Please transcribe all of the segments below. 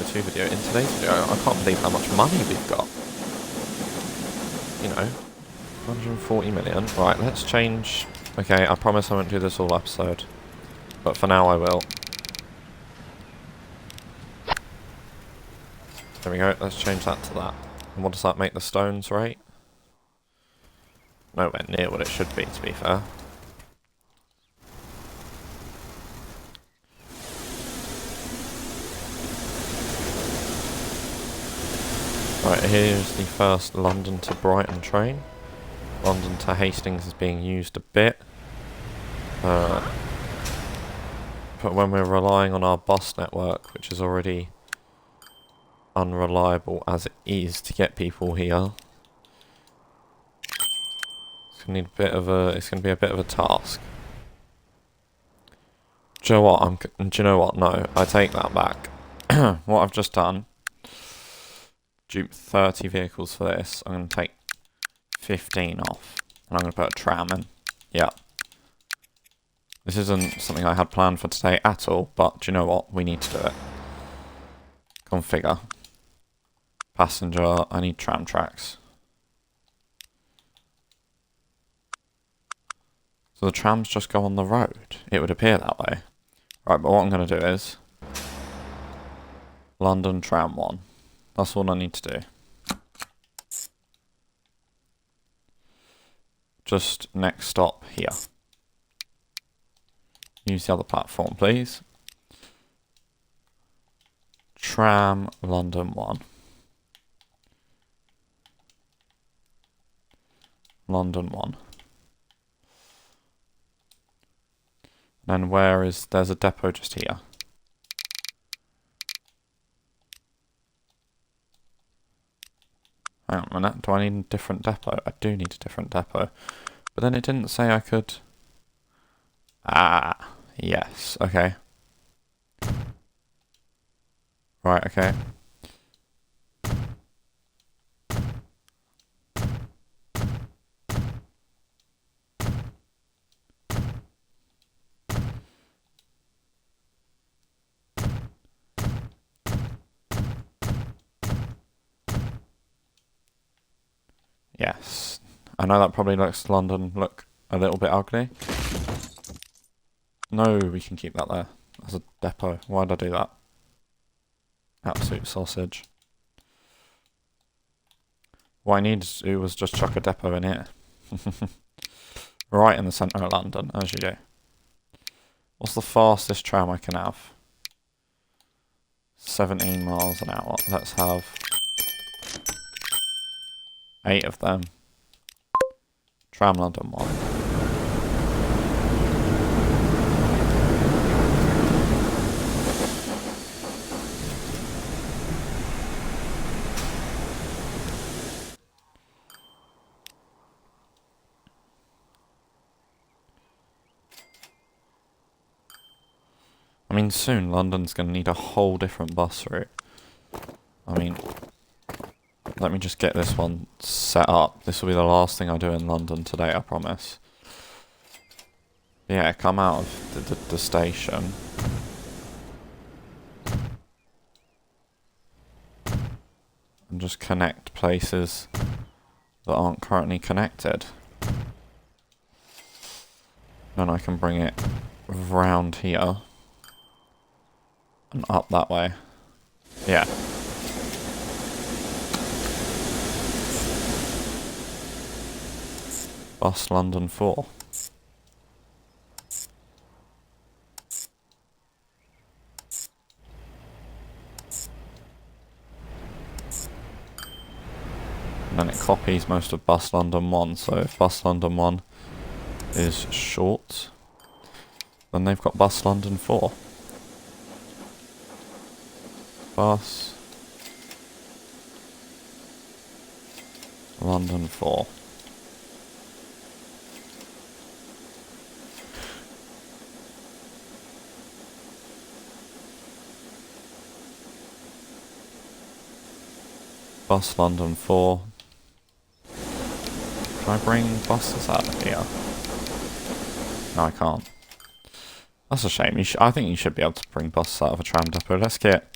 the 2 video. In today's video, I can't believe how much money we've got. You know, 140 million. Right, let's change. Okay, I promise I won't do this all episode. But for now I will. There we go, let's change that to that. And what does that make the stones rate? Nowhere near what it should be, to be fair. Right, here's the first London to Brighton train. London to Hastings is being used a bit. But when we're relying on our bus network, which is already unreliable as it is to get people here, it's gonna need a bit of a. It's gonna be a bit of a task. Do you know what? Do you know what? No, I take that back. What I've just done. Dupe 30 vehicles for this. I'm gonna take 15 off, and I'm gonna put a tram in. Yeah. This isn't something I had planned for today at all, but do you know what? We need to do it. Configure. Passenger, I need tram tracks. So the trams just go on the road. It would appear that way. Right, but what I'm going to do is London Tram 1. That's all I need to do. Just next stop here. Use the other platform, please. Tram London 1. London 1. And then there's a depot just here. Hang on a minute, do I need a different depot? I do need a different depot. But then it didn't say I could... Ah, yes, okay. Right, okay. Yes. I know that probably makes London look a little bit ugly. No, we can keep that there as a depot. Why'd I do that? Absolute sausage. What I needed to do was just chuck a depot in here. Right in the centre of London, as you do. What's the fastest tram I can have? 17 miles an hour. Let's have 8 of them. Tram London 1. I mean, soon London's going to need a whole different bus route. I mean, let me just get this one set up. This will be the last thing I do in London today, I promise. Yeah, come out of the station. And just connect places that aren't currently connected. Then I can bring it round here. And up that way. Yeah. Bus London 4. And then it copies most of Bus London 1, so if Bus London 1 is short, then they've got Bus London 4. Bus London 4. Bus London 4. Can I bring buses out of here? No, I can't. That's a shame. I think you should be able to bring buses out of a tram depot. Let's get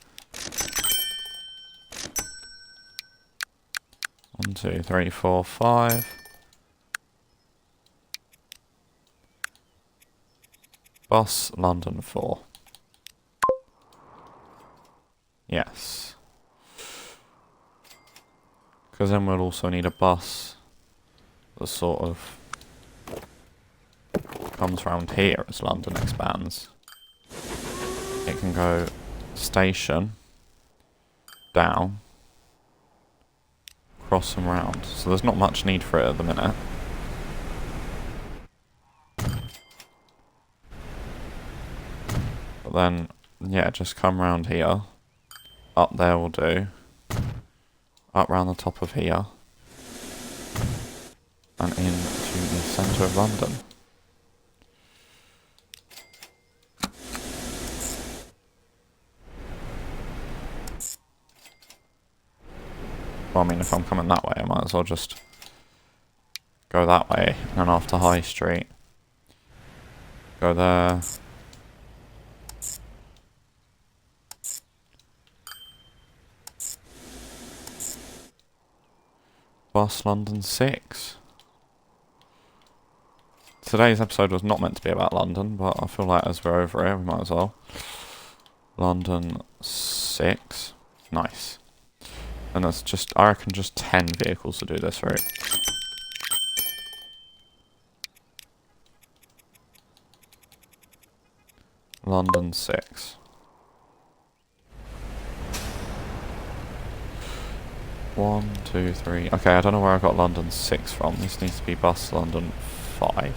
2, 3, 4, 5. Bus London 4. Yes. Because then we'll also need a bus that sort of comes around here as London expands. It can go station, down, cross and round. So there's not much need for it at the minute. But then, yeah, just come round here. Up there will do. Up round the top of here. And into the centre of London. Well, I mean, if I'm coming that way, I might as well just go that way, and then after High Street. Go there. Bus London 6. Today's episode was not meant to be about London, but I feel like as we're over here, we might as well. London 6. Nice. And that's just, I reckon, just 10 vehicles to do this route. London 6. 1, 2, 3. Okay, I don't know where I got London 6 from. This needs to be bus London 5.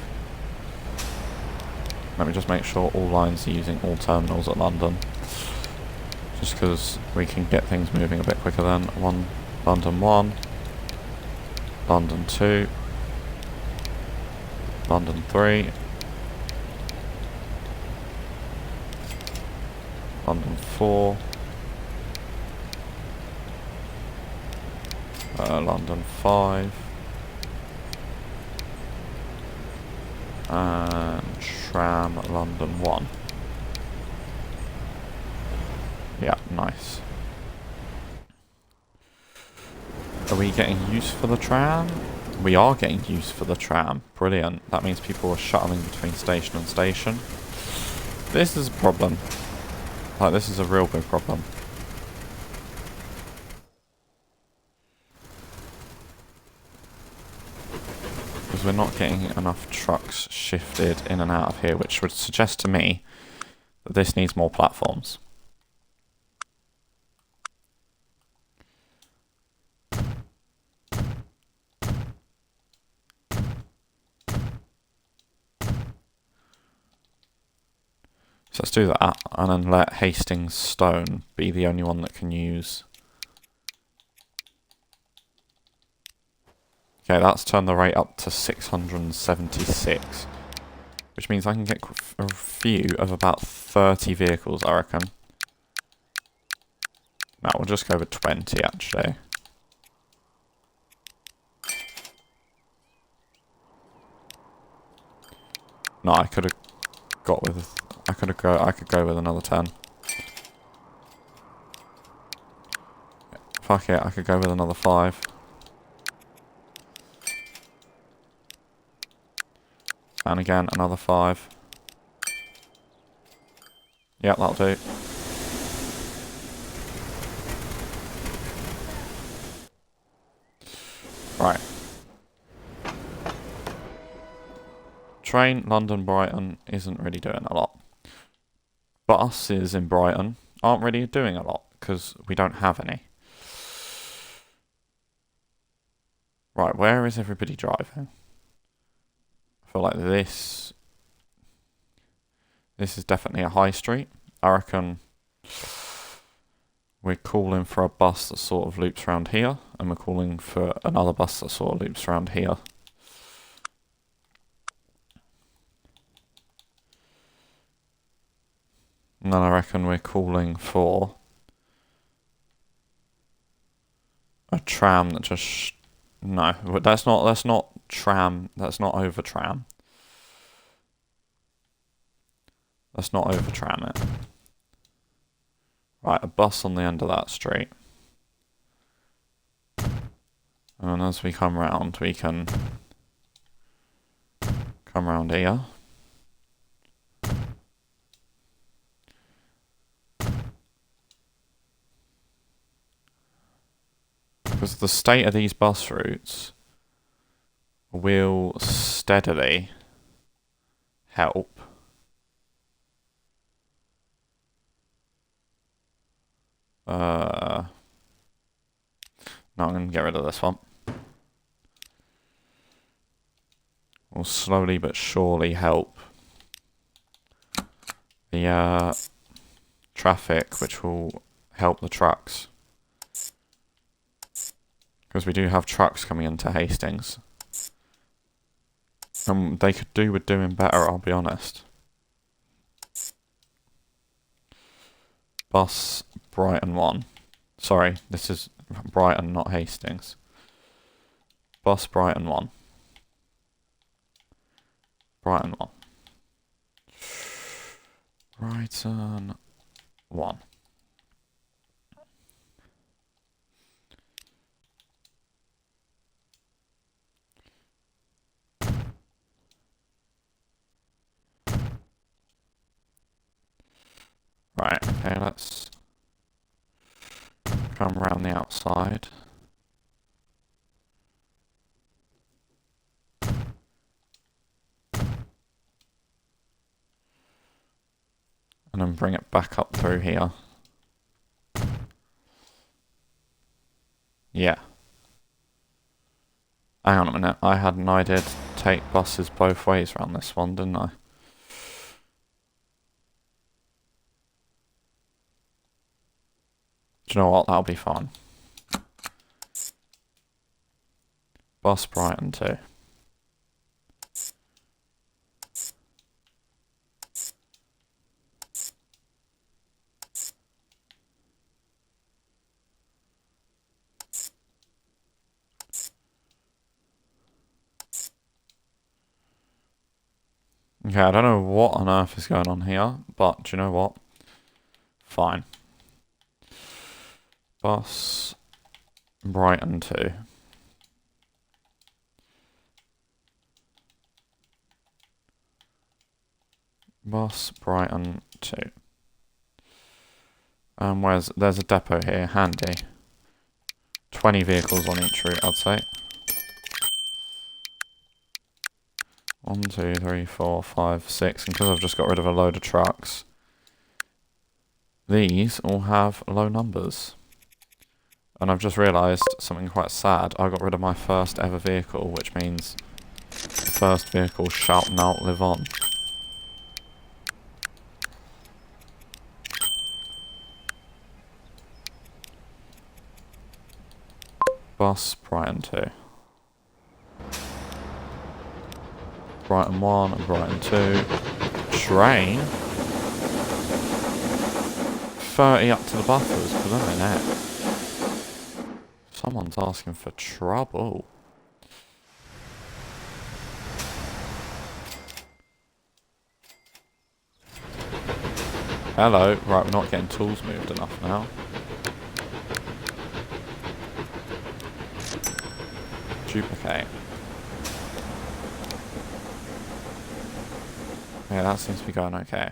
Let me just make sure all lines are using all terminals at London. Just because we can get things moving a bit quicker then. London 1. London 2. London 3. London 4. London 5. And Tram London 1. Yeah, nice. Are we getting use for the tram? We are getting use for the tram. Brilliant. That means people are shuttling between station and station. This is a problem. Like, this is a real big problem. Because we're not getting enough trucks shifted in and out of here, which would suggest to me that this needs more platforms. So let's do that, and then let Hastings Stone be the only one that can use. Okay, that's turned the rate up to 676, which means I can get a few of about 30 vehicles, I reckon. No, we'll just go with 20, actually. No, I could have got with... I could go with another 10. Fuck it, I could go with another 5. And again, another 5. Yeah, that'll do. Right. Train London Brighton isn't really doing a lot. Buses in Brighton aren't really doing a lot because we don't have any. Right, where is everybody driving? I feel like this is definitely a high street. I reckon we're calling for a bus that sort of loops around here, and we're calling for another bus that sort of loops around here. And then I reckon we're calling for a tram that just... No, that's not tram, that's not over tram. Let's not over tram it. Right, a bus on the end of that street. And as we come round, we can come round here. Because the state of these bus routes will steadily help no, I'm going to get rid of this one. Will slowly but surely help the traffic, which will help the trucks. Because we do have trucks coming into Hastings. And they could do with doing better, I'll be honest. Bus Brighton 1. Sorry, this is Brighton, not Hastings. Bus Brighton 1. Brighton 1. Brighton 1. Right, okay, let's come around the outside. And then bring it back up through here. Yeah. Hang on a minute, I had an idea to take buses both ways around this one, didn't I? Do you know what? That'll be fine. Bus Brighton 2. Okay, I don't know what on earth is going on here, but do you know what? Fine. Bus Brighton 2. Bus Brighton 2. There's a depot here, handy. 20 vehicles on each route, I'd say. 1, 2, 3, 4, 5, 6. And because I've just got rid of a load of trucks, these all have low numbers. And I've just realised something quite sad. I got rid of my first ever vehicle, which means the first vehicle shall not live on. Bus Brighton 2. Brighton 1 and Brighton 2. Train. 30 up to the buffers, but a minute. Someone's asking for trouble. Hello. Right, we're not getting tools moved enough now. Duplicate. Yeah, that seems to be going okay.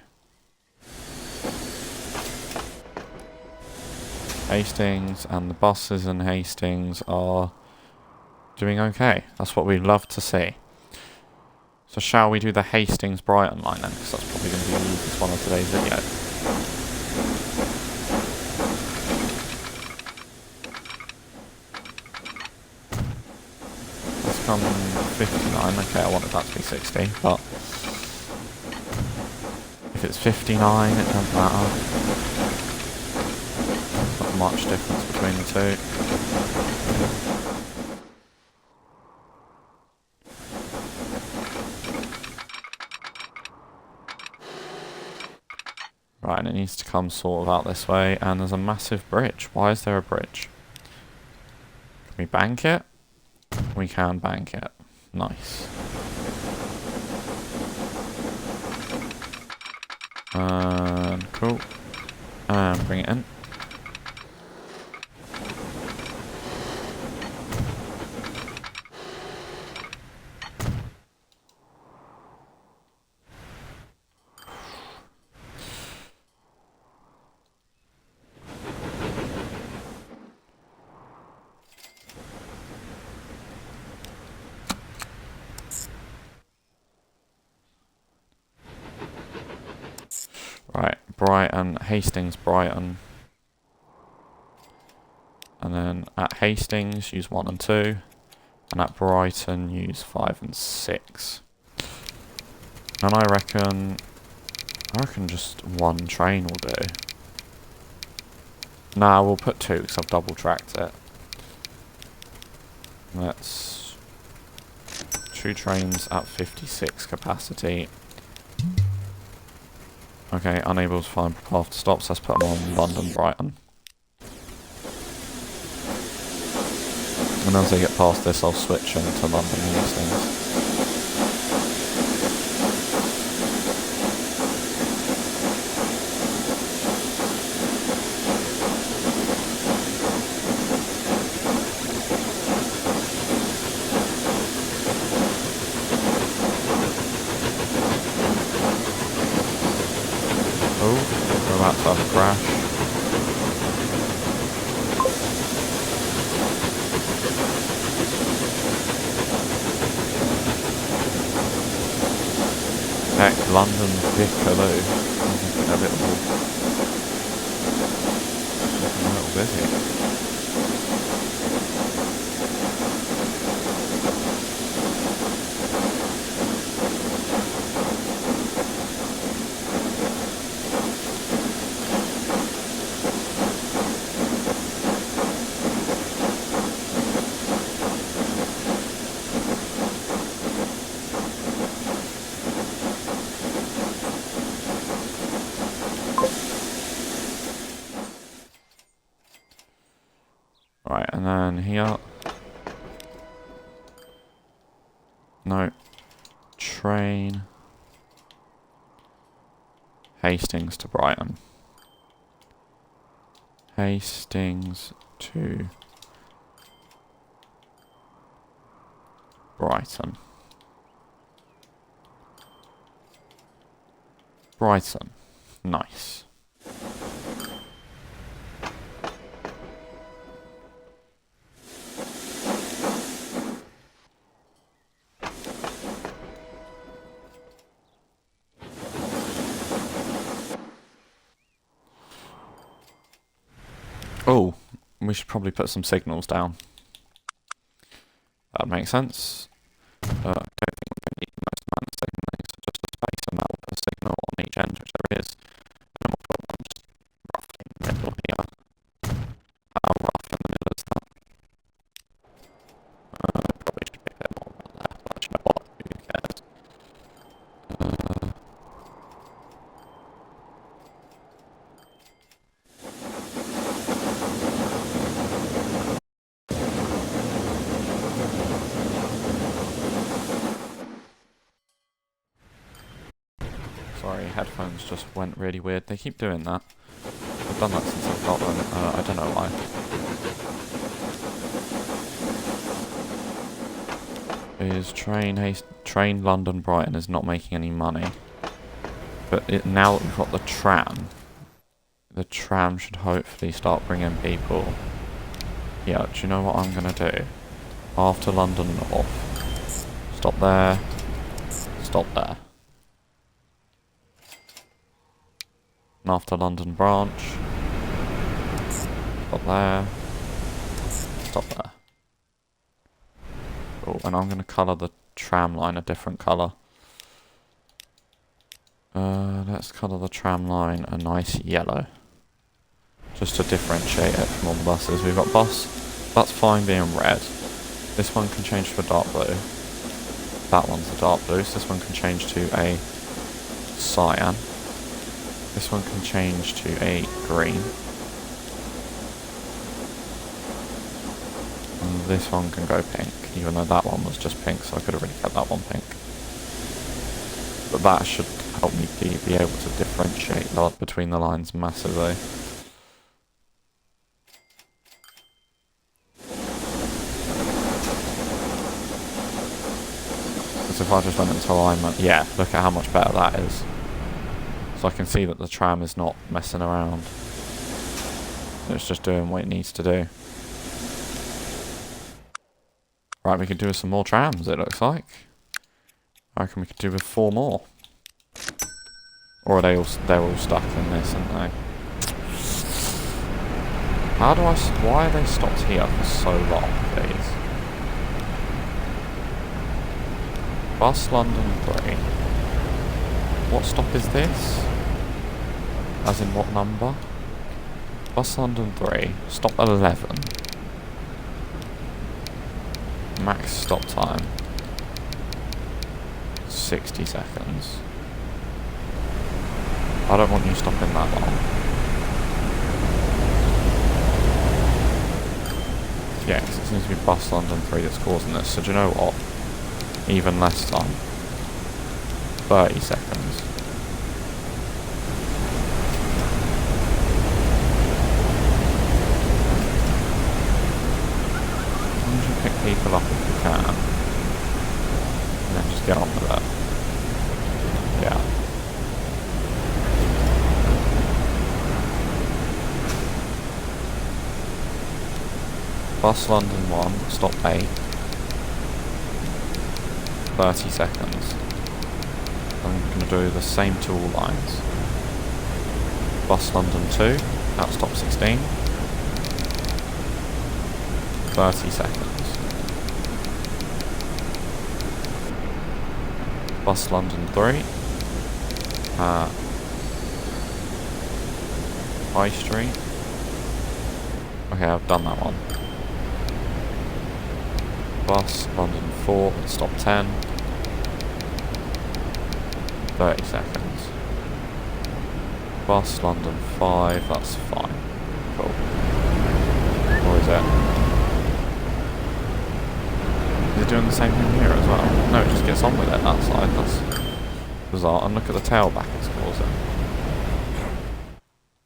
Hastings and the buses in Hastings are doing okay. That's what we love to see. So shall we do the Hastings Brighton line then? Because that's probably going to be the easiest one of today's video. Let's come 59. Okay, I wanted that to be 60, but if it's 59, it doesn't matter. Not much difference between the two. Right, and it needs to come sort of out this way, and there's a massive bridge. Why is there a bridge? Can we bank it? We can bank it. Nice. Cool. And bring it in. and Hastings, Brighton. And then at Hastings, use 1 and 2. And at Brighton, use 5 and 6. And I reckon just 1 train will do. Nah, we'll put 2 because I've double tracked it. Let's 2 trains at 56 capacity. Okay, unable to find path to stops. Let's put them on London, Brighton. And as they get past this, I'll switch them to London Hastings. Oh, we're about to have a crash. Heck, London Vickerloo. A little busy. Right, and then here. No. Train. Hastings to Brighton. Hastings to Brighton. Brighton. Nice. Oh, we should probably put some signals down. That would make sense. I don't think we're going to need the most amount of signaling, so just a space amount with a signal on each end, which there is. And then we'll put one just roughly in the middle here. How rough in the middle is that? Probably should be a bit more than that, but you know what, who cares? Sorry, headphones just went really weird. They keep doing that. I've done that since I've got them. I don't know why. Is train London Brighton is not making any money. But now that we've got the tram should hopefully start bringing people. Yeah, do you know what I'm going to do? After London North. Stop there. Stop there. And after London Branch. Stop there. Stop there. Cool, and I'm going to colour the tram line a different colour. Let's colour the tram line a nice yellow. Just to differentiate it from all the buses. We've got bus, that's fine being red. This one can change to a dark blue. That one's a dark blue, so this one can change to a cyan. This one can change to a green. And this one can go pink, even though that one was just pink, so I could have really kept that one pink. But that should help me be able to differentiate between the lines massively. Because if I just went into alignment, yeah, look at how much better that is. So I can see that the tram is not messing around. It's just doing what it needs to do. Right, we could do with some more trams, it looks like. I reckon we could do with 4 more. Or are they're all stuck in this, aren't they? Why are they stopped here for so long, please? Bus London 3. What stop is this? As in what number? Bus London 3. Stop 11. Max stop time. 60 seconds. I don't want you stopping that long. Yeah, 'cause it seems to be Bus London 3 that's causing this. So do you know what? Even less time. 30 seconds. Why don't you pick people up if you can? And then just get on with it. Yeah. Bus London 1, stop 8. 30 seconds. I'm going to do the same to all lines. Bus London 2, at stop 16. 30 seconds. Bus London 3, High Street. Okay, I've done that one. Bus London 4, stop 10. 30 seconds. Bus London 5, that's fine. Cool. Or is it? Is it doing the same thing here as well? No, it just gets on with it that side. That's bizarre. And look at the tailback it's causing.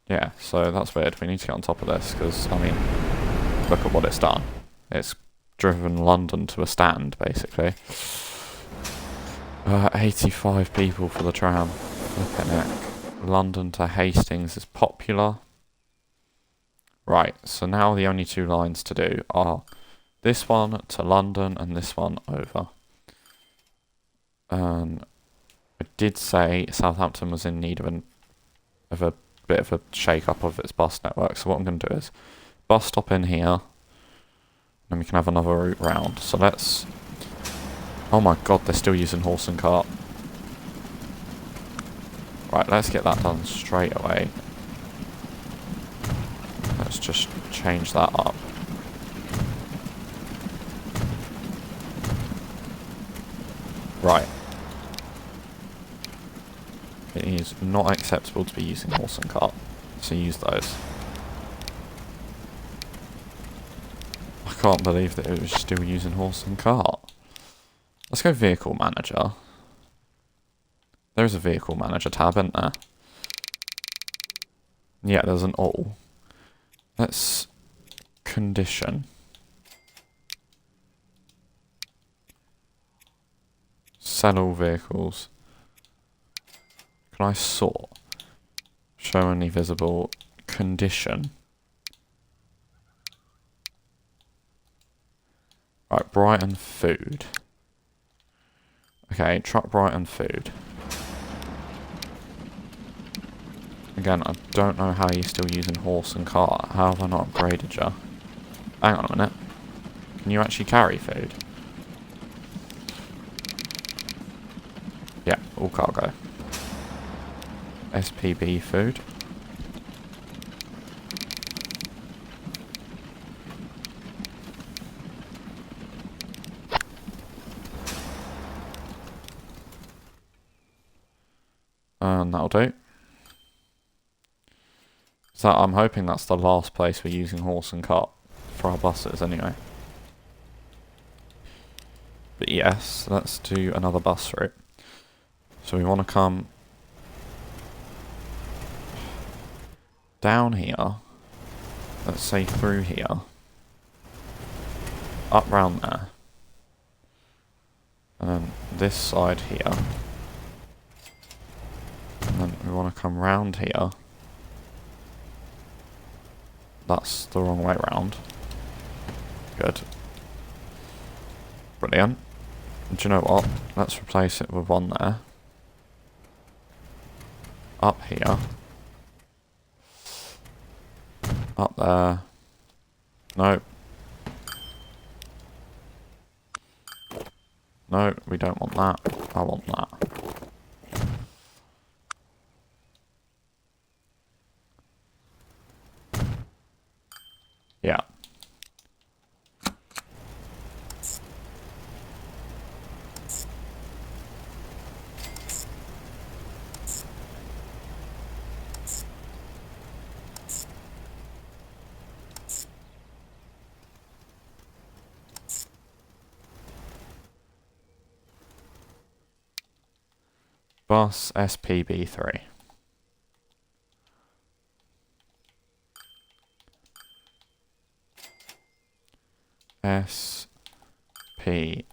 Yeah, so that's weird. We need to get on top of this because, I mean, look at what it's done. It's driven London to a stand, basically. 85 people for the tram. Flippin' heck. London to Hastings is popular. Right, so now the only two lines to do are this one to London and this one over. I did say Southampton was in need of a bit of a shake-up of its bus network, so what I'm going to do is bus stop in here, and we can have another route round. So let's... Oh my god, they're still using horse and cart. Right, let's get that done straight away. Let's just change that up. Right. It is not acceptable to be using horse and cart, so use those. I can't believe that it was still using horse and cart. Let's go vehicle manager. There's a vehicle manager tab, isn't there? Yeah, there's an all. Let's condition. Sell all vehicles. Can I sort? Show only visible condition. Right, Brighton food. Okay, truck Brighton food. Again, I don't know how you're still using horse and cart. How have I not upgraded you? Hang on a minute. Can you actually carry food? Yeah, all cargo. SPB food. And that'll do. So I'm hoping that's the last place we're using horse and cart for our buses anyway. But yes, let's do another bus route. So we want to come down here, let's say through here, up round there, and then this side here, and then we want to come round here. That's the wrong way round. Good. Brilliant. Do you know what? Let's replace it with one there. up here. Up there. No. No, we don't want that. I want that. Yeah. Bus SPB3. SPB3.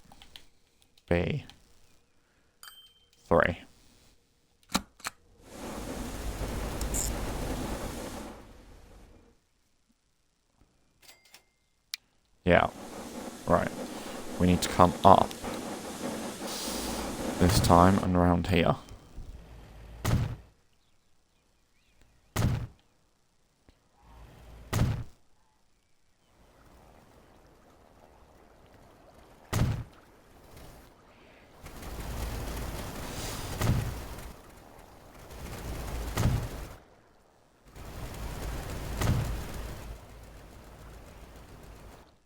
Yeah. Right. We need to come up this time and around here.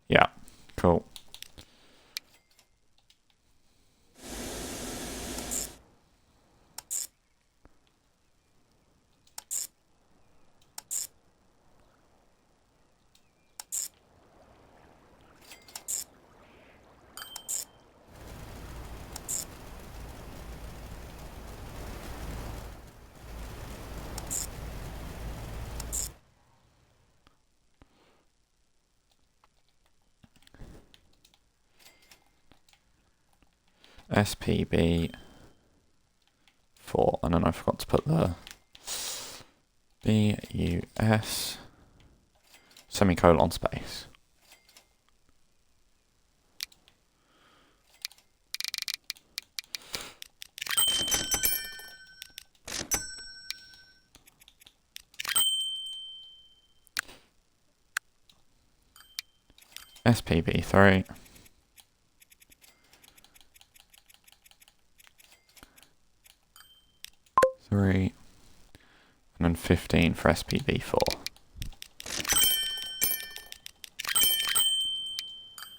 Yeah. Cool. SPB4, and then I forgot to put the BUS semicolon space. SPB3. And then 15 for SPB4.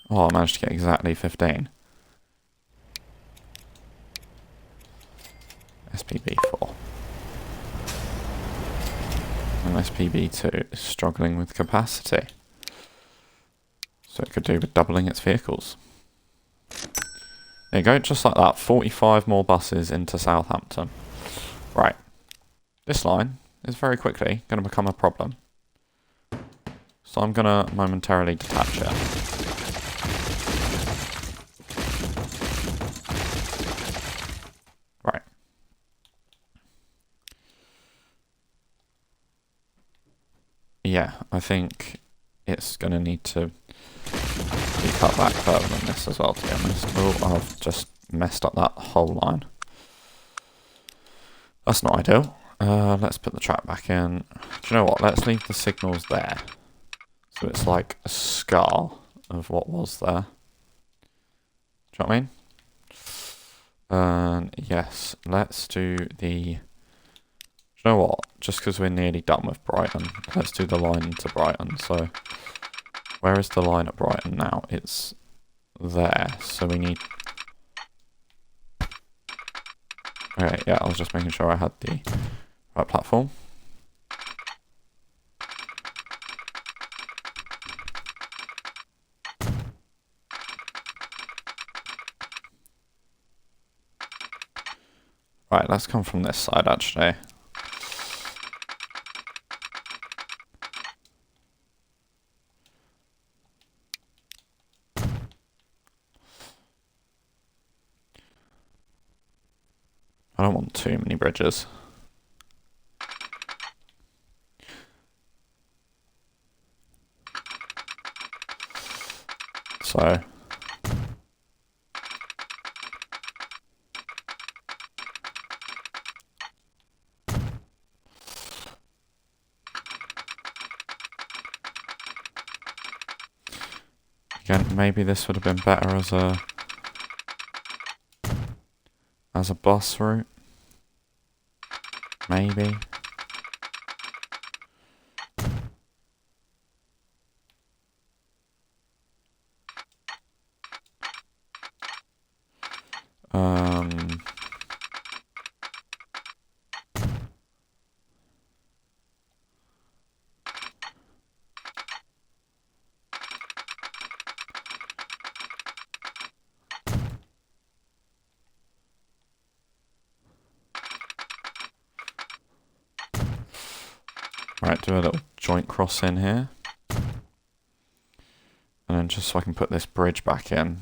Oh, I managed to get exactly 15. SPB4. And SPB2 is struggling with capacity. So it could do with doubling its vehicles. There you go, just like that. 45 more buses into Southampton. Right. This line is very quickly going to become a problem. So I'm going to momentarily detach it. Right. Yeah, I think it's going to need to be cut back further than this as well, to be honest. Oh, I've just messed up that whole line. That's not ideal. Let's put the track back in. Do you know what? Let's leave the signals there. So it's like a scar of what was there. Do you know what I mean? And yes, let's do the... Do you know what? Just because we're nearly done with Brighton, let's do the line into Brighton. So where is the line at Brighton now? It's there. So we need... Okay, yeah, I was just making sure I had the right platform. Right, let's come from this side actually. I don't want too many bridges. So Again, maybe this would have been better as a bus route. Maybe. Right, do a little joint cross in here. And then just so I can put this bridge back in.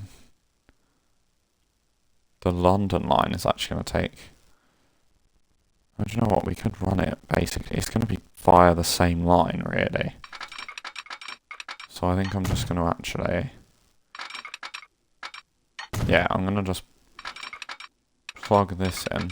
The London line is actually going to take... Oh, do you know what? We could run it, basically. It's going to be via the same line, really. So I think I'm just going to actually... Yeah, I'm going to just plug this in.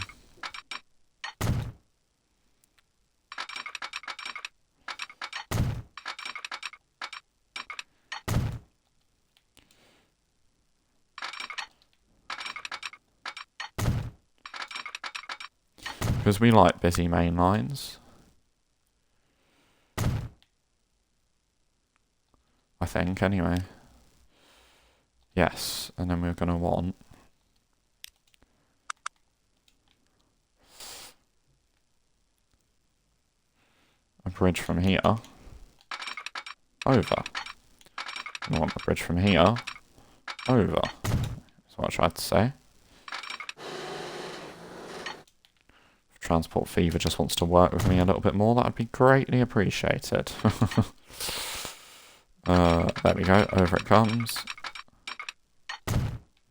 Because we like busy main lines. I think, anyway. Yes, and then we're going to want... a bridge from here. Over. I want a bridge from here. Over. That's what I tried to say. If Transport Fever just wants to work with me a little bit more, that would be greatly appreciated. There we go. Over it comes.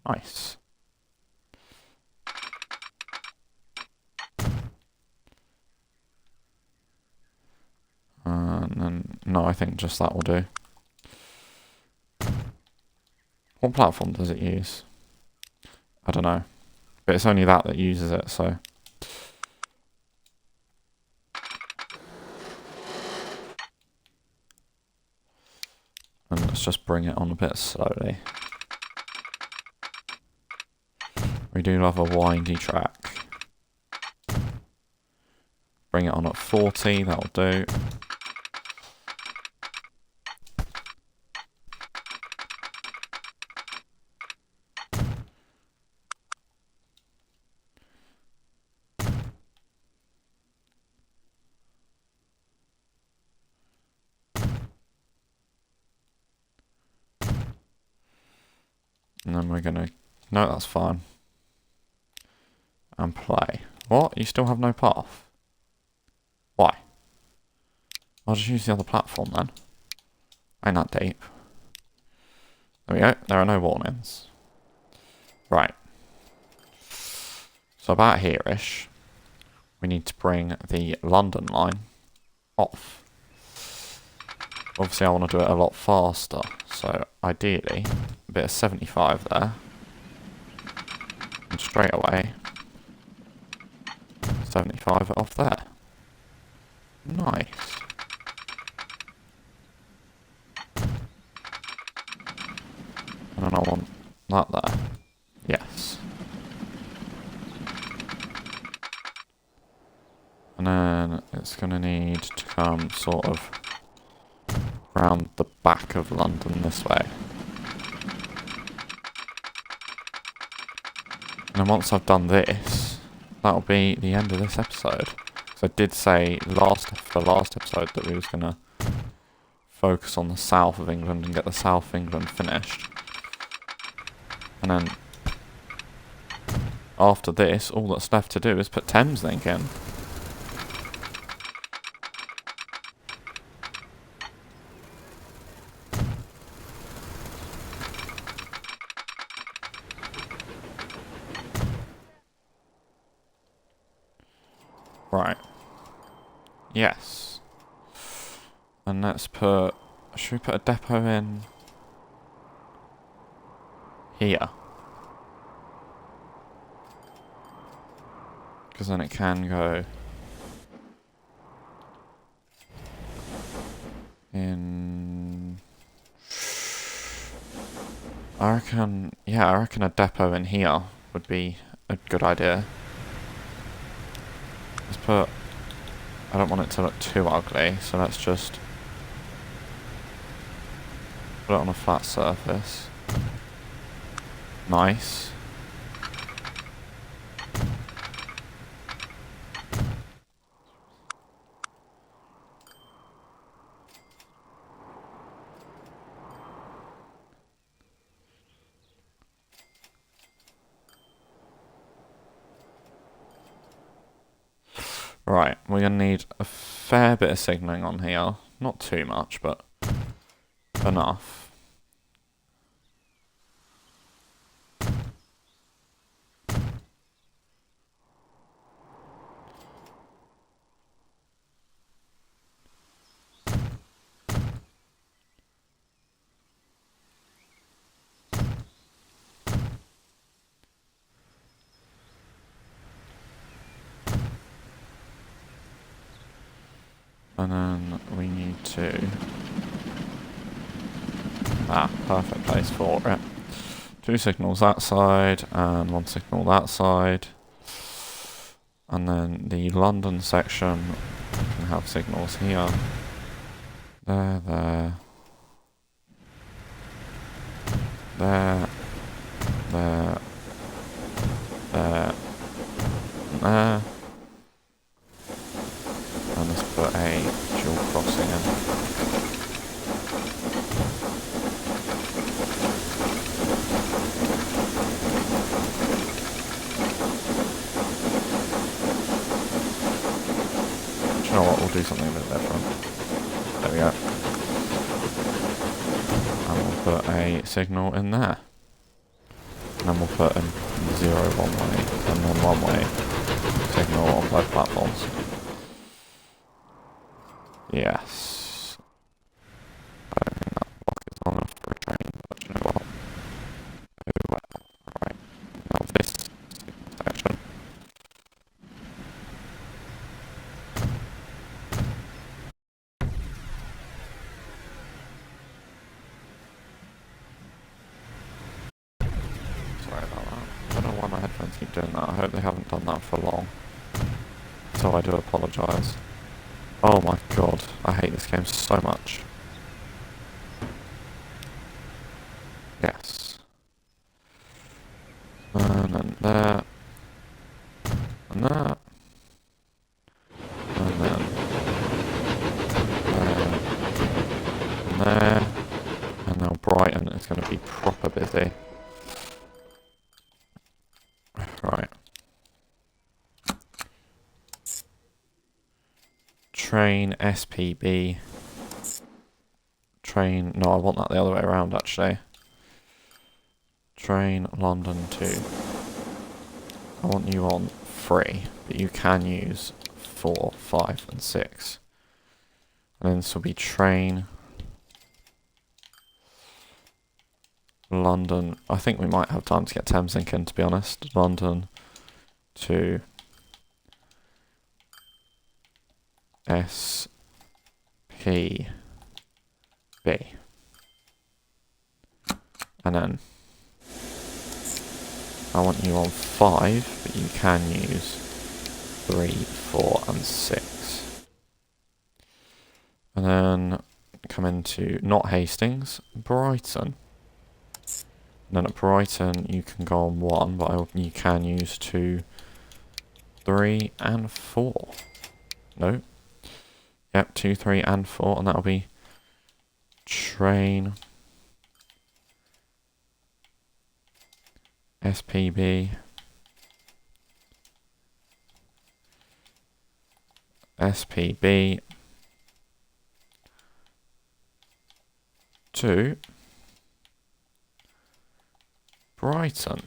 Nice. And then, no, I think just that will do. What platform does it use? I don't know. But it's only that uses it, so... And let's just bring it on a bit slowly. We do love a windy track. Bring it on at 40, that'll do. And then we're gonna... No, that's fine. And play. What? You still have no path? Why? I'll just use the other platform then. Ain't that deep. There we go. There are no warnings. Right. So about here-ish, we need to bring the London line off. Obviously I want to do it a lot faster, so ideally a bit of 75 there. And straight away 75 it off there. Nice. And then I want that there. Yes. And then it's going to need to come sort of round the back of London this way. And then once I've done this, that'll be the end of this episode. So I did say for the last episode that we was going to focus on the south of England and get the south of England finished. And then after this, all that's left to do is put Thameslink in. Right. Yes. And let's put... Should we put a depot in... here? Because then it can go... in... I reckon a depot in here would be a good idea. Let's put, I don't want it to look too ugly, so let's just put it on a flat surface. Nice. Right, we're going to need a fair bit of signalling on here. Not too much, but enough. And then we need to... perfect place for it. 2 signals that side, and 1 signal that side. And then the London section can have signals here. There, there. There. There. There. And there. And let's put a dual crossing in. Do you know what? We'll do something a bit different. There we go. And we'll put a signal in there. And then we'll put in 0 one way, and then 1 way signal on both platforms. Yes. I don't think that block is long enough for a train, but you know what? Oh well. Right. Now this section. Sorry about that. I don't know why my headphones keep doing that. I hope they haven't done that for long. So I do apologise. Oh my god, I hate this game so much. Yes. And then there. And there. And then there. And there. And now Brighton is going to be proper busy. Right. Train SPB. Train... No, I want that the other way around, actually. Train London 2. I want you on 3, but you can use 4, 5 and 6. And then this will be train London. I think we might have time to get Thameslink in, to be honest. London to SPB. And then I want you on 5, but you can use 3, 4 and 6. And then come into not Hastings, Brighton. And then at Brighton you can go on 1, but you can use 2, 3 and 4. No. Yep, 2, 3 and 4, and that'll be train SPB SPB to Brighton.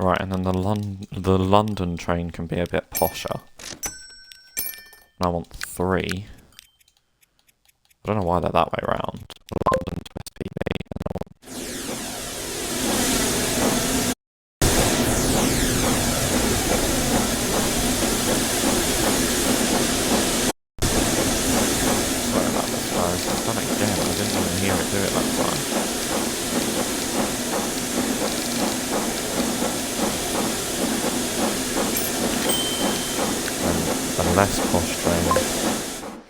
Right, and then the London train can be a bit posher. And I want 3. I don't know why they're that way around. London to SPB, and I want... Sorry about this, guys. I've done it again. I didn't even hear it do it that time. And a less posh train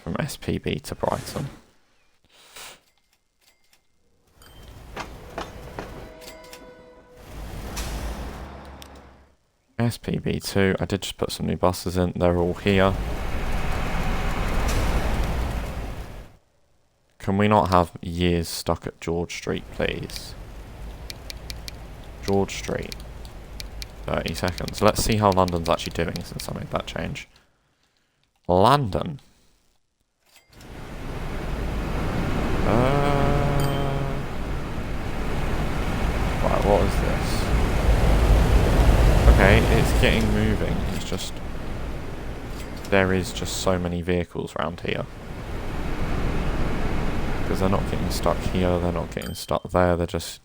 from SPB to Brighton. SPB2, I did just put some new buses in, they're all here. Can we not have years stuck at George Street, please? George Street. 30 seconds. Let's see how London's actually doing since I made that change. London. Right, what is this? Okay, it's getting moving. It's just... There is just so many vehicles around here. Because they're not getting stuck here, they're not getting stuck there, they're just...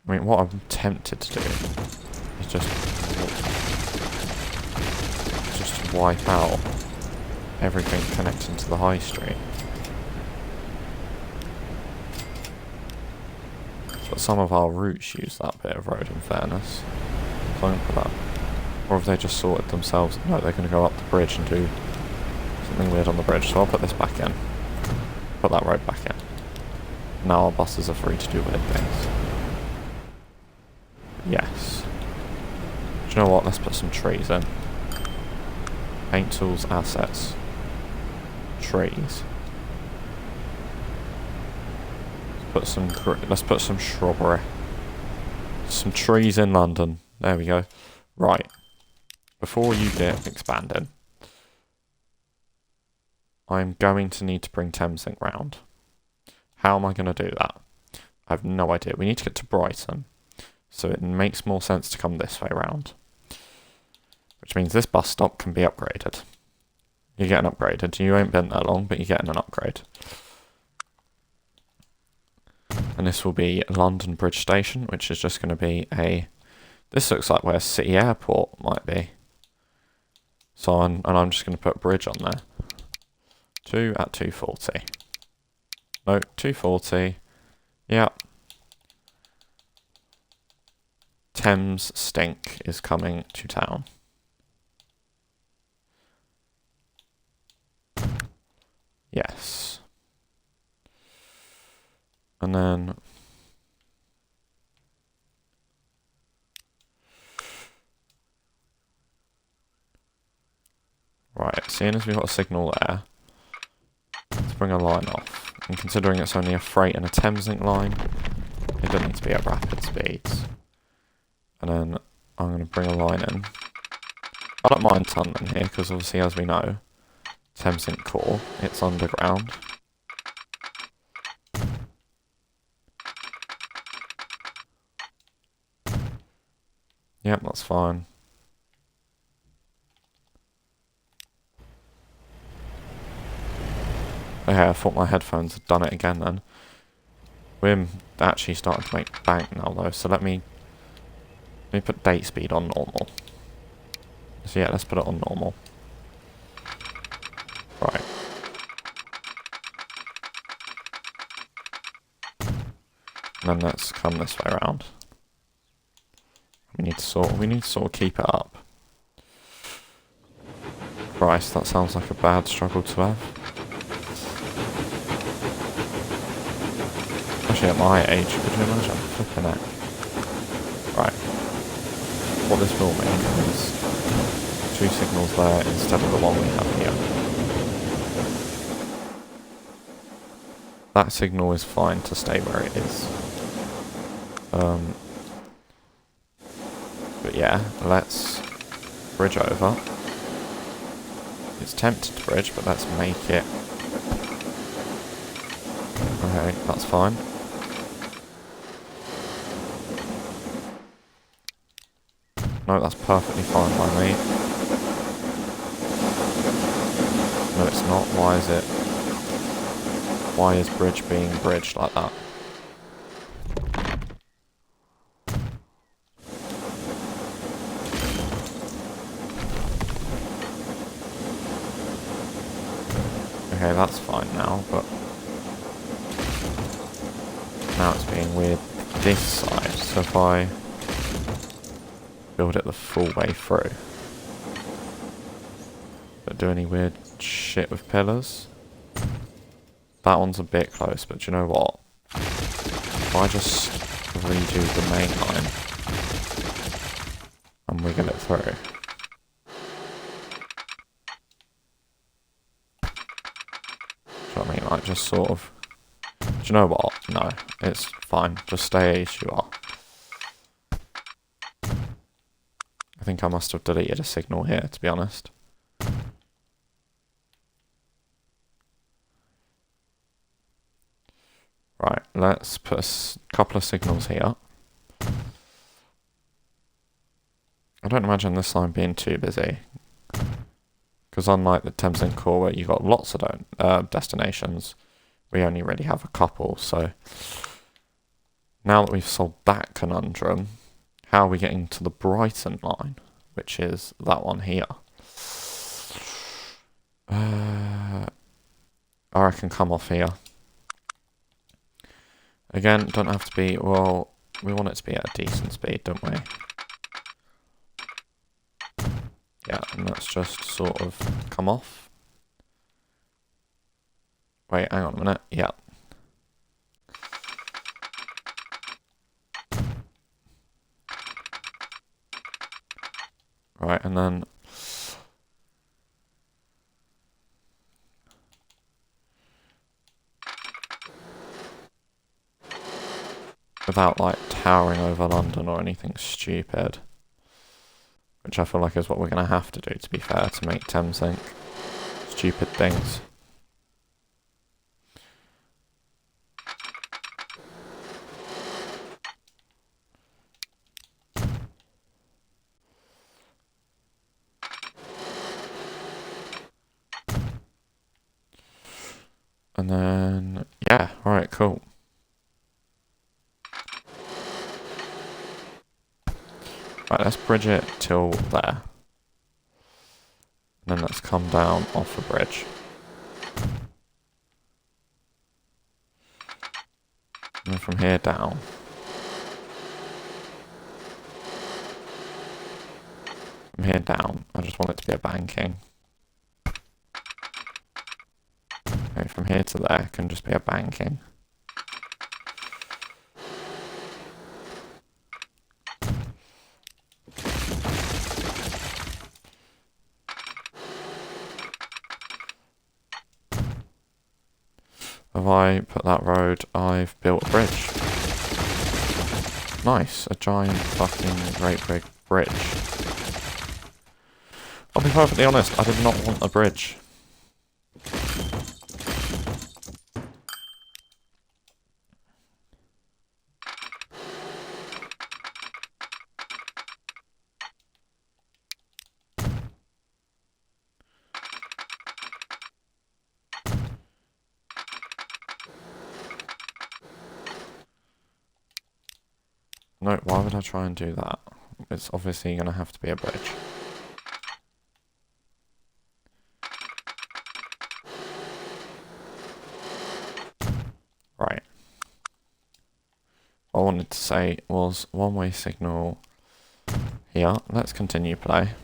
I mean, what I'm tempted to do is just wipe out everything connecting to the high street. But some of our routes use that bit of road, in fairness. So I'm going to put that. Or have they just sorted themselves? No, they're going to go up the bridge and do something weird on the bridge. So I'll put this back in. Put that road back in. Now our buses are free to do weird things. Yes. Do you know what? Let's put some trees in. Paint tools, assets, trees. Let's put some shrubbery. Some trees in London. There we go. Right. Before you get expanding, I'm going to need to bring Thameslink round. How am I going to do that? I have no idea. We need to get to Brighton. So it makes more sense to come this way round. Which means this bus stop can be upgraded. You're getting upgraded. You ain't been that long, but you're getting an upgrade. And this will be London Bridge Station, which is just going to be a... This looks like where City Airport might be. So I'm just going to put bridge on there. 2 at 240. No, 240. Yeah. Thames Stink is coming to town. Yes. And then... Right, seeing as we've got a signal there, let's bring a line off. And considering it's only a freight and a Thameslink line, it doesn't need to be at rapid speeds. And then I'm going to bring a line in. I don't mind tunneling here, because obviously, as we know, Thameslink core, it's underground. Yep, that's fine. Okay, I thought my headphones had done it again then. We're actually starting to make bank now though, so let me put date speed on normal. So yeah, let's put it on normal. Right. And then let's come this way around. We need to sort of keep it up. Christ, that sounds like a bad struggle to have. Especially at my age, could you imagine? Flipping it. Right. What this will mean is 2 signals there instead of the one we have here. That signal is fine to stay where it is. But yeah, let's bridge over. It's tempted to bridge, but let's make it. Okay, that's fine. No, that's perfectly fine by me. No, it's not. Why is it? Why is bridge being bridged like that? Okay, that's fine now, but now it's being weird this side. So if I build it the full way through, but do any weird shit with pillars? That one's a bit close, but do you know what? If I just redo the main line and wiggle it through. Do you know what I mean? Like, just sort of... Do you know what? No, it's fine. Just stay as you are. I think I must have deleted a signal here, to be honest. Right, let's put a couple of signals here. I don't imagine this line being too busy. Because unlike the Thameslink core where you've got lots of destinations, we only really have a couple. So now that we've solved that conundrum, how are we getting to the Brighton line, which is that one here? I reckon come off here. Again, don't have to be, well, we want it to be at a decent speed, don't we? Yeah, and let's just sort of come off. Wait, hang on a minute. Yeah. Right, and then... without, like, towering over London or anything stupid. Which I feel like is what we're going to have to do, to be fair, to make Thameslink stupid things. And then, yeah, alright, cool. Right, let's bridge it till there. And then let's come down off the bridge. And then from here down. From here down, I just want it to be a banking. Okay, from here to there can just be a banking. Have I put that road, I've built a bridge. Nice, a giant fucking great big bridge. I'll be perfectly honest, I did not want a bridge. No, why would I try and do that? It's obviously going to have to be a bridge. Right. What I wanted to say was one-way signal here. Let's continue play.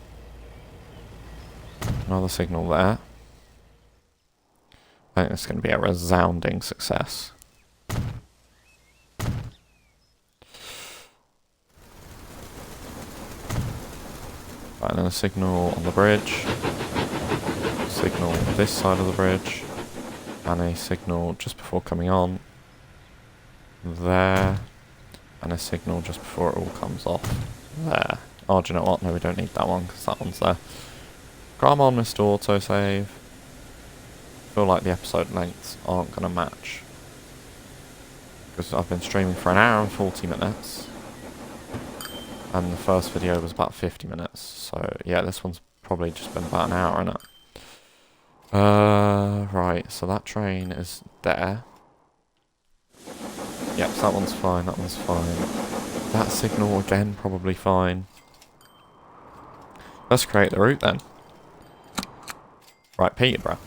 Another signal there. I think it's going to be a resounding success. Right, and then a signal on the bridge. Signal this side of the bridge. And a signal just before coming on. There. And a signal just before it all comes off. There. Oh, do you know what? No, we don't need that one because that one's there. Come on, Mr. Autosave. I feel like the episode lengths aren't going to match. Because I've been streaming for an hour and 40 minutes. And the first video was about 50 minutes. So yeah, this one's probably just been about an hour, isn't it? Right, so that train is there. Yep, so that one's fine, that one's fine. That signal again, probably fine. Let's create the route then. Right, Peterborough.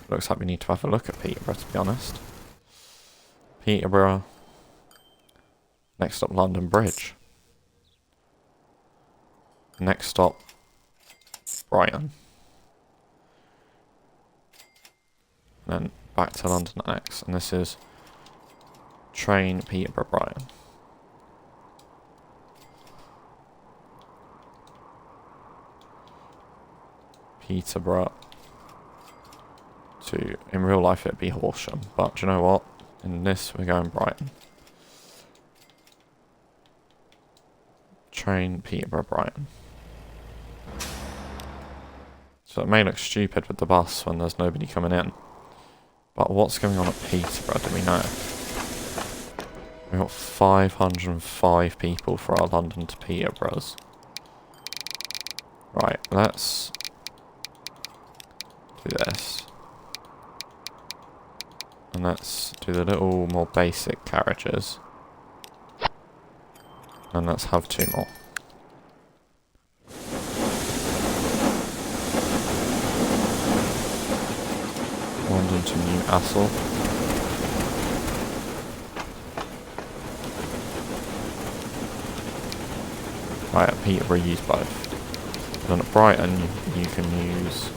Looks like we need to have a look at Peterborough, to be honest. Peterborough. Next stop, London Bridge. Next stop, Brighton. Then back to London next. And this is train Peterborough, Brighton. Peterborough to, in real life it'd be Horsham, but do you know what? In this we're going Brighton. Train Peterborough, Brighton. So it may look stupid with the bus when there's nobody coming in, but what's going on at Peterborough, do we know? We've got 505 people for our London to Peterboroughs. Right, let's do this. And let's do the little more basic carriages. And let's have 2 more. London to Newcastle. Right, at Peterborough use both. And at Brighton you can use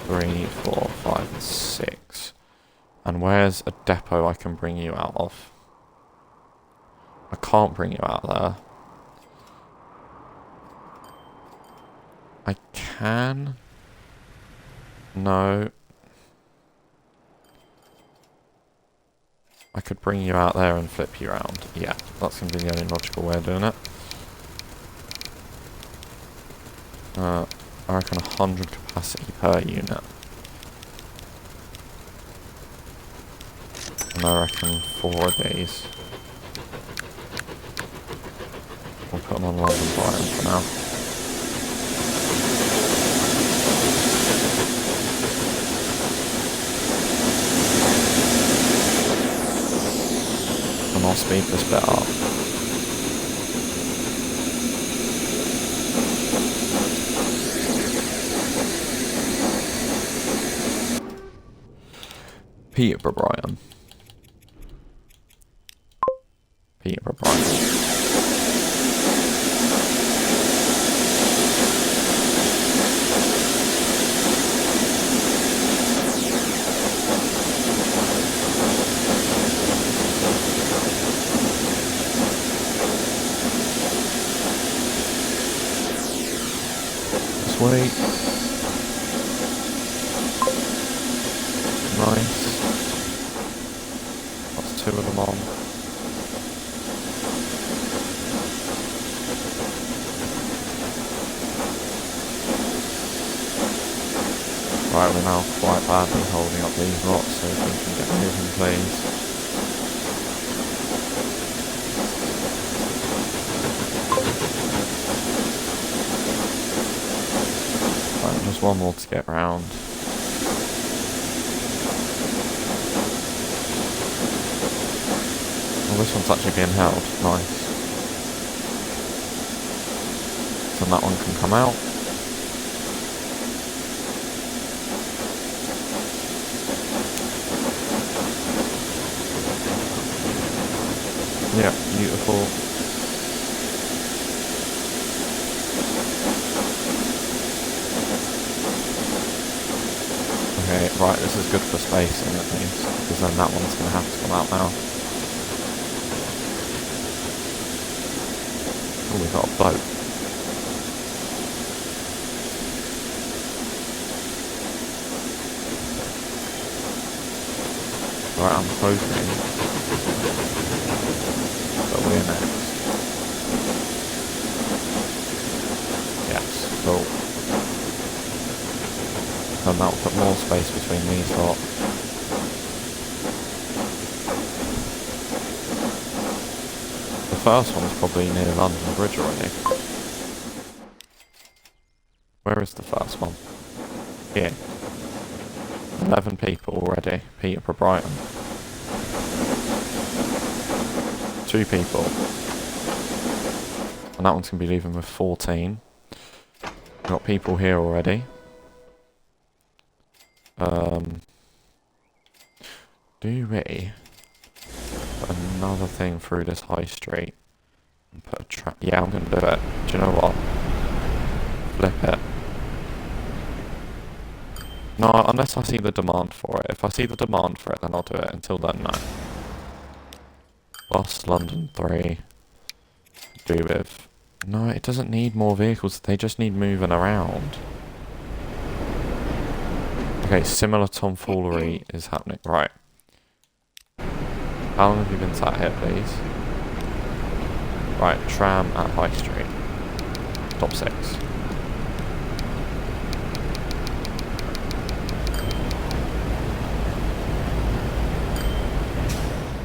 3, 4, 5 and 6. And where's a depot I can bring you out of? I can't bring you out there. I can. No. I could bring you out there and flip you around. Yeah, that's going to be the only logical way of doing it. I reckon 100 capacity per unit. And I reckon 4 of these. We'll put them on London Brighton for now. And I'll speed this bit up. Peterborough, Brighton. Peterborough, Brighton. Just wait. Nice. That's 2 of them on. Right, we're now quite badly holding up these lots, so if we can get moving, please. Right, just one more to get round. Oh, this one's actually being held. Nice. So that one can come out. Yeah, beautiful. Okay, right, this is good for spacing at least, because then that one's going to have to come out now. Oh, we've got a boat. Right, I'm hoping that we're next. Yes, cool. And that'll put more space between these lot. The first one's probably near London Bridge already. Where is the first one? Here. 11 people already. Peterborough, Brighton. 2 people. And that one's going to be leaving with 14. We've got people here already. Do we put another thing through this high street and put a tram? Yeah, I'm going to do it. Do you know what? Flip it. No, unless I see the demand for it. If I see the demand for it, then I'll do it. Until then, no. Bus London 3. Do with. No, it doesn't need more vehicles. They just need moving around. Okay, similar tomfoolery is happening. Right. How long have you been sat here, please? Right, tram at High Street. Top 6.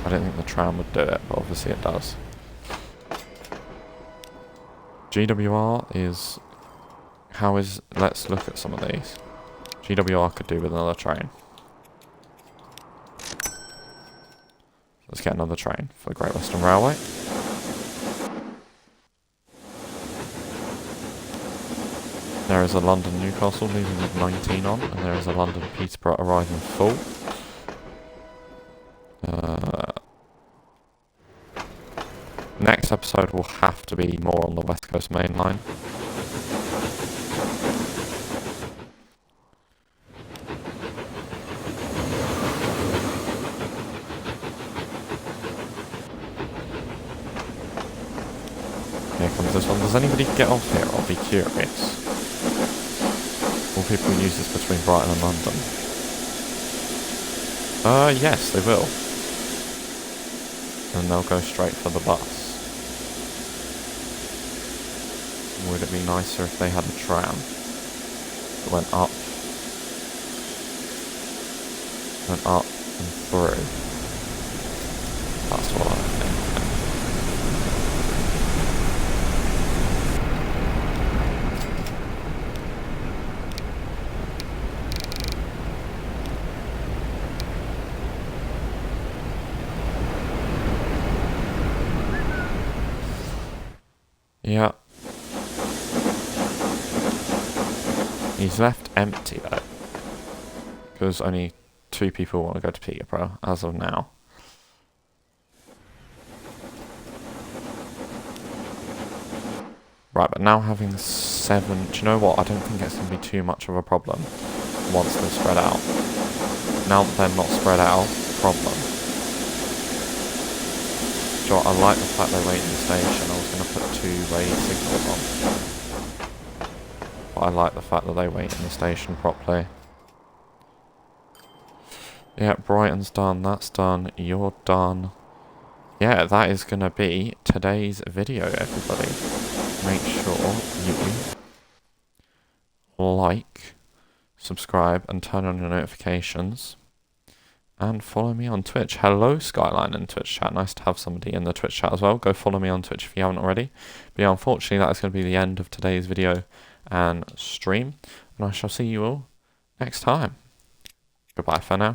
I don't think the tram would do it, but obviously it does. GWR is... How is... Let's look at some of these. GWR could do with another train. Let's get another train for the Great Western Railway. There is a London Newcastle leaving with 19 on, and there is a London Peterborough arriving full. Next episode will have to be more on the West Coast Main Line. Here comes this one. Does anybody get off here? I'll be curious. Will people use this between Brighton and London? Yes, they will. And they'll go straight for the bus. Would it be nicer if they had a tram that went up and through? That's what I'm thinking. Yeah. He's left empty though, because only 2 people want to go to Peterborough as of now. Right, but now having 7, do you know what? I don't think it's going to be too much of a problem once they're spread out. Now that they're not spread out, problem. Do you know what? I like the fact they wait in the station. I was going to put 2-way signals on. I like the fact that they wait in the station properly. Yeah, Brighton's done, that's done, you're done. Yeah, that is going to be today's video, everybody. Make sure you like, subscribe, and turn on your notifications. And follow me on Twitch. Hello, Skyline in Twitch chat. Nice to have somebody in the Twitch chat as well. Go follow me on Twitch if you haven't already. But yeah, unfortunately, that is going to be the end of today's video and stream, and I shall see you all next time. Goodbye for now.